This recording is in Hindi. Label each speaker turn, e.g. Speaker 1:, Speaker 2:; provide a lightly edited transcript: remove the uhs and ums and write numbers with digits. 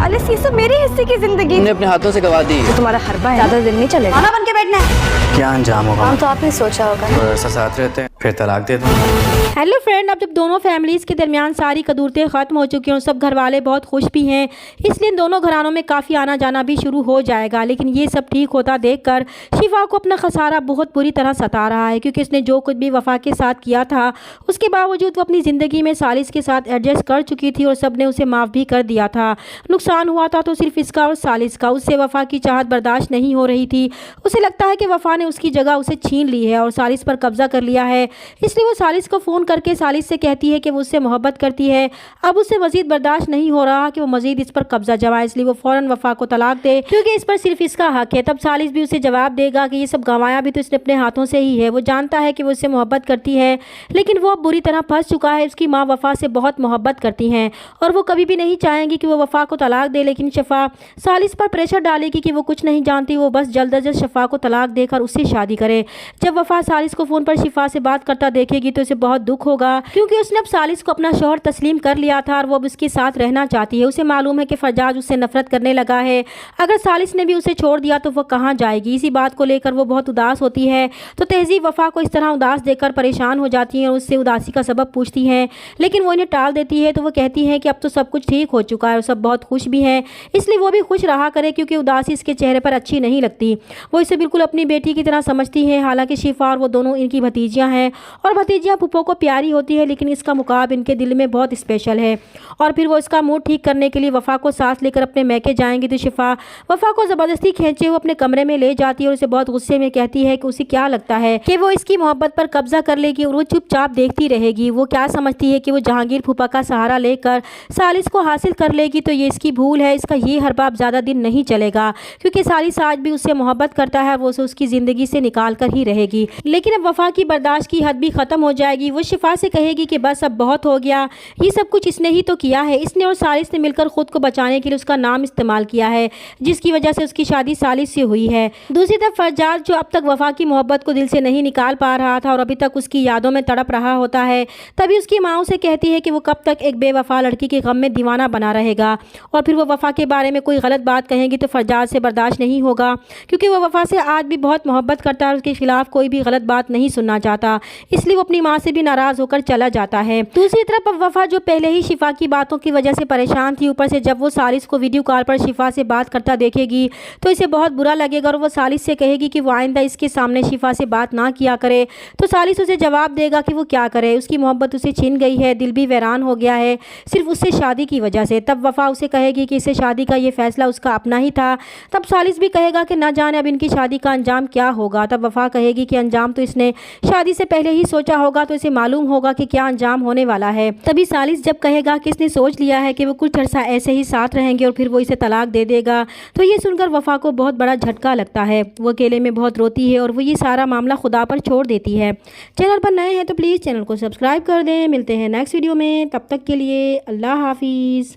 Speaker 1: सालिस, ये सब मेरे हिस्से की जिंदगी
Speaker 2: तुमने अपने हाथों से गवा दी।
Speaker 1: तो तुम्हारा हरबा है, ज्यादा दिन नहीं चलेगा।
Speaker 3: खाना बन के बैठना है।
Speaker 2: क्या अंजाम होगा?
Speaker 1: हम तो आपने सोचा होगा ना।
Speaker 2: ऐसा साथ रहते हैं फिर तलाक दे दूँ।
Speaker 4: हेलो फ्रेंड, अब जब दोनों फैमिलीज़ के दरमियान सारी कदूरतें ख़त्म हो चुकी हैं और सब घर वाले बहुत खुश भी हैं, इसलिए इन दोनों घरानों में काफ़ी आना जाना भी शुरू हो जाएगा। लेकिन ये सब ठीक होता देखकर शिफा को अपना खसारा बहुत बुरी तरह सता रहा है, क्योंकि इसने जो कुछ भी वफ़ा के साथ किया था उसके बावजूद वो अपनी ज़िंदगी में सालिस के साथ एडजस्ट कर चुकी थी और सब ने उसे माफ़ भी कर दिया था। नुकसान हुआ था तो सिर्फ इसका और सालिस का। उससे वफ़ा की चाहत बर्दाश्त नहीं हो रही थी। उसे लगता है कि वफ़ा ने उसकी जगह उसे छीन ली है और सालिस पर कब्ज़ा कर लिया है। इसलिए वो सालिस को फ़ोन करके सालिस से कहती है कि वो उससे मोहब्बत करती है। अब उससे मज़ीद बर्दाश्त नहीं हो रहा कि वो मज़ीद इस पर कब्ज़ा जमाए, इसलिए वो फ़ौरन वफ़ा को तलाक दे, क्योंकि इस पर सिर्फ इसका हक है। तब सालिस भी उसे जवाब देगा कि ये सब गंवाया भी तो इसने अपने हाथों से ही है। वो जानता है कि वो उससे मोहब्बत करती है, लेकिन वो अब बुरी तरह फंस चुका है। उसकी माँ वफ़ा से बहुत मोहब्बत करती हैं और वो कभी भी नहीं चाहेंगी कि वो वफ़ा को तलाक दे, लेकिन शिफा सालिस पर प्रेशर डालेगी कि वो कुछ नहीं जानती, वो बस जल्द अज जल्द शिफा को तलाक देकर उससे शादी करे। जब वफ़ा सालिस को फ़ोन पर शिफा से बात करता देखेगी तो उसे बहुत दुख होगा, क्योंकि उसने अब सालिस को अपना शौहर तस्लीम कर लिया था और वो अब उसके साथ रहना चाहती है। उसे मालूम है कि फरजाद उससे नफरत करने लगा है। अगर सालिस ने भी उसे छोड़ दिया तो वो कहाँ जाएगी। इसी बात को लेकर वो बहुत उदास होती है। तो तहजीब वफ़ा को इस तरह उदास देखकर परेशान हो जाती है और उससे उदासी का सबब पूछती हैं, लेकिन वो इन्हें टाल देती है। तो वो कहती है कि अब तो सब कुछ ठीक हो चुका है और सब बहुत खुश भी हैं, इसलिए वो भी खुश रहा करे, क्योंकि उदासी इसके चेहरे पर अच्छी नहीं लगती। वो इसे बिल्कुल अपनी बेटी की तरह समझती है। हालांकि शिफा और वो दोनों इनकी भतीजियाँ हैं और भतीजियाँ पुप्पो को प्यारी होती है, लेकिन इसका मुकाब इनके दिल में बहुत स्पेशल है। और फिर वो इसका मूड ठीक करने के लिए वफ़ा को साथ लेकर अपने मैके जाएंगी तो शिफा वफ़ा को ज़बरदस्ती खींचे हुए अपने कमरे में ले जाती है और उसे बहुत गुस्से में कहती है कि उसे क्या लगता है कि वो इसकी मोहब्बत पर कब्जा कर लेगी और वो चुपचाप देखती रहेगी। वो क्या समझती है कि वो जहांगीर फूफा का सहारा लेकर सालिस को हासिल कर लेगी, तो ये इसकी भूल है। इसका ये हरबाब ज़्यादा दिन नहीं चलेगा, क्योंकि सालिस आज भी उससे मोहब्बत करता है, वो उसे उसकी ज़िंदगी से निकाल कर ही रहेगी। लेकिन अब वफ़ा की बर्दाश्त की हद भी ख़त्म हो जाएगी। वो शिफा से कहेगी कि बस अब बहुत हो गया, ये सब कुछ इसने ही तो किया है। इसने और सालिस ने मिलकर खुद को बचाने के लिए उसका नाम इस्तेमाल किया है, जिसकी वजह से उसकी शादी सालिस से हुई है। दूसरी तरफ फरजाद, जो अब तक वफ़ा की मोहब्बत को दिल से नहीं निकाल पा रहा था और अभी तक उसकी यादों में तड़प रहा होता है, तभी उसकी माँ उसे कहती है कि वो कब तक एक बेवफा लड़की के गम में दीवाना बना रहेगा। और फिर वो वफ़ा के बारे में कोई गलत बात कहेंगी तो फरजाद से बर्दाश्त नहीं होगा, क्योंकि वो वफ़ा से आज भी बहुत मोहब्बत करता है और उसके खिलाफ कोई भी गलत बात नहीं सुनना चाहता, इसलिए वो अपनी माँ से भी नाराज़ होकर चला जाता है। दूसरी तरफ अब वफ़ा, जो पहले ही शिफा की बातों की वजह से परेशान थी, ऊपर से जब वो सालिस को वीडियो कॉल पर शिफा से बात करता देखेगी तो इसे बहुत बुरा लगेगा और वो सालिस से कहेगी कि वो आइंदा इसके सामने शिफा से बात ना किया करे। तो सालिस उसे जवाब देगा कि वो क्या करे, उसकी मोहब्बत उसे छीन गई है, दिल भी वीरान हो गया है सिर्फ उससे शादी की वजह से। तब वफ़ा उसे कहेगी कि इससे शादी का ये फैसला उसका अपना ही था। तब सालिस भी कहेगा कि न जाने अब इनकी शादी का अंजाम क्या होगा। तब वफ़ा कहेगी कि अंजाम तो इसने शादी से पहले ही सोचा होगा, तो इसे मालूम होगा कि क्या अंजाम होने वाला है। तभी सालिस जब कहेगा कि इसने सोच लिया है कि वो कुछ अर्सा ऐसे ही साथ रहेंगे और फिर वो इसे तलाक दे देगा, तो ये सुनकर वफ़ा को बहुत बड़ा झटका लगता है। वो अकेले में बहुत रोती है और वो ये सारा मामला खुदा पर छोड़ देती है। चैनल पर नए हैं तो प्लीज़ चैनल को सब्सक्राइब कर दें। मिलते हैं नेक्स्ट वीडियो में, तब तक के लिए अल्लाह हाफिज़।